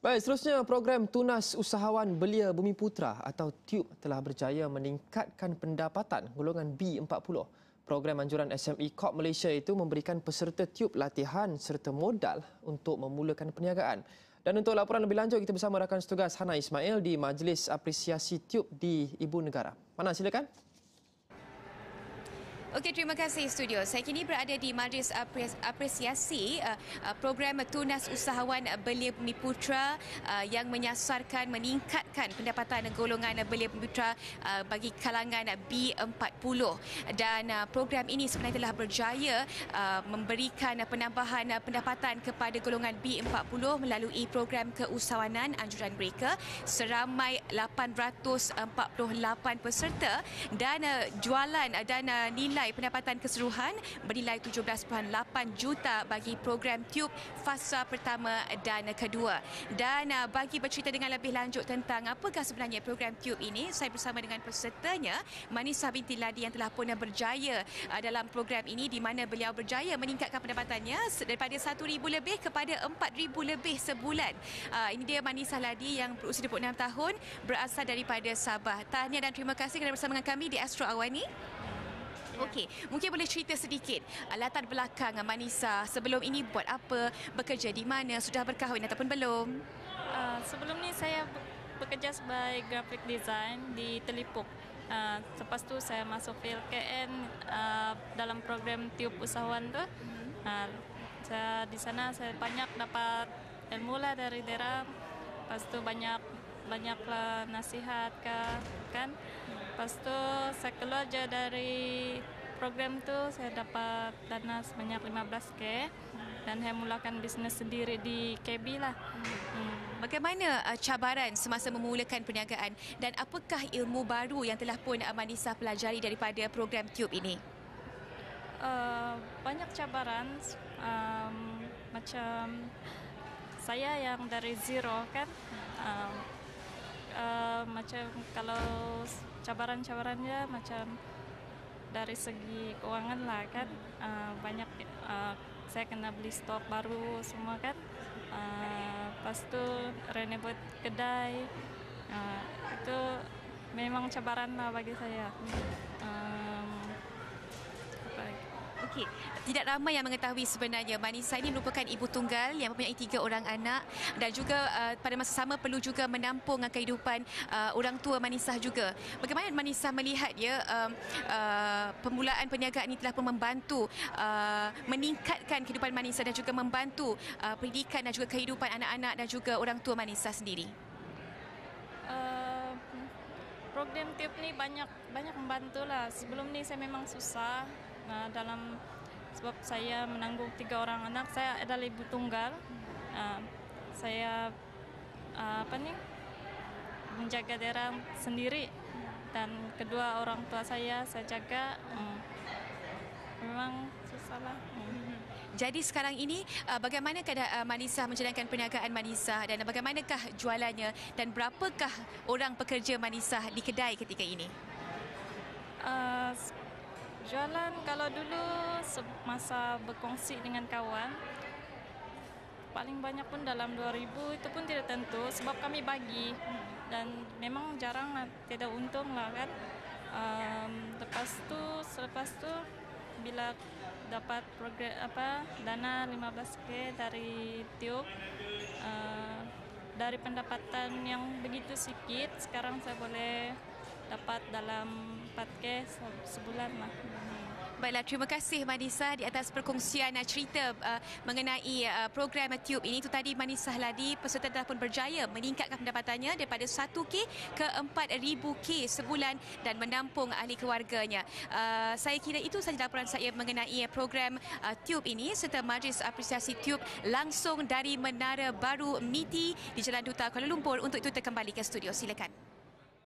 Baik, seterusnya program Tunas Usahawan Belia Bumiputra atau TUB telah berjaya meningkatkan pendapatan golongan B40. Program anjuran SME Corp Malaysia itu memberikan peserta TUB latihan serta modal untuk memulakan perniagaan. Dan untuk laporan lebih lanjut, kita bersama rakan setugas Hana Ismail di Majlis Apresiasi TUB di Ibu Negara. Hana, silakan. Okey, terima kasih studio. Saya kini berada di Majlis Apresiasi program Tunas Usahawan Belia Bumiputra yang menyasarkan meningkatkan pendapatan golongan Belia Bumiputra bagi kalangan B40. Dan program ini sebenarnya telah berjaya memberikan penambahan pendapatan kepada golongan B40 melalui program keusahawanan anjuran mereka seramai 848 peserta dan jualan dan nilai pendapatan keseluruhan bernilai 17.8 juta bagi program TUB fasa pertama dan kedua. Dan bagi bercerita dengan lebih lanjut tentang apakah sebenarnya program TUB ini, saya bersama dengan pesertanya Manisah binti Ladi yang telah pun berjaya dalam program ini, di mana beliau berjaya meningkatkan pendapatannya daripada 1,000 lebih kepada 4,000 lebih sebulan. Ini dia Manisah Ladi yang berusia 26 tahun, berasal daripada Sabah. Tahniah dan terima kasih kerana bersama dengan kami di Astro Awani. Okey, mungkin boleh cerita sedikit latar belakang Manisah sebelum ini buat apa, bekerja di mana, sudah berkahwin ataupun belum? Sebelum ni saya bekerja sebagai graphic design di Telipuk. Lepas tu saya masuk PLKN dalam program TUB Usahawan tu. Saya di sana saya banyak dapat ilmu lah dari daerah. Lepas tu banyaklah nasihat kan. Lepas tu saya keluar je dari program tu, saya dapat dana sebanyak 15K dan saya mulakan bisnes sendiri di KB lah. Bagaimana cabaran semasa memulakan perniagaan dan apakah ilmu baru yang telah pun Manisah pelajari daripada program TUB ini? Banyak cabaran, macam saya yang dari zero kan. Macam kalau cabaran-cabarannya macam dari segi keuangan lah kan, banyak saya kena beli stok baru semua kan, lepas tu renovate kedai, itu memang cabaran lah bagi saya. Okey, tidak ramai yang mengetahui sebenarnya Manisah ini merupakan ibu tunggal yang mempunyai 3 orang anak dan juga pada masa sama perlu juga menampung kehidupan orang tua Manisah juga. Bagaimana Manisah melihat ya permulaan perniagaan ini telah pun membantu meningkatkan kehidupan Manisah dan juga membantu pendidikan dan juga kehidupan anak-anak dan juga orang tua Manisah sendiri? Program TUB ni banyak membantulah. Sebelum ni saya memang susah sebab saya menanggung 3 orang anak. Saya adalah ibu tunggal. Saya menjaga daerah sendiri dan kedua orang tua saya jaga. Memang susah lah. Jadi sekarang ini bagaimanakah Manisah menjalankan perniagaan Manisah dan bagaimanakah jualannya dan berapakah orang pekerja Manisah di kedai ketika ini? Jualan kalau dulu masa berkongsi dengan kawan, paling banyak pun dalam 2,000, itu pun tidak tentu sebab kami bagi dan memang jarang lah, tidak untung lah kan. Selepas tu bila dapat dana 15K dari TUB, dari pendapatan yang begitu sedikit, sekarang saya boleh dapat dalam 4K sebulan lah. Baiklah, terima kasih Manisah di atas perkongsian cerita mengenai program TUB ini. Itu tadi Manisah Ladi, peserta telah pun berjaya meningkatkan pendapatannya daripada 1K ke 4,000K sebulan dan menampung ahli keluarganya. Saya kira itu sahaja laporan saya mengenai program TUB ini serta Majlis Apresiasi TUB langsung dari Menara Baru MITI di Jalan Duta Kuala Lumpur. Untuk itu kita kembali ke studio. Silakan.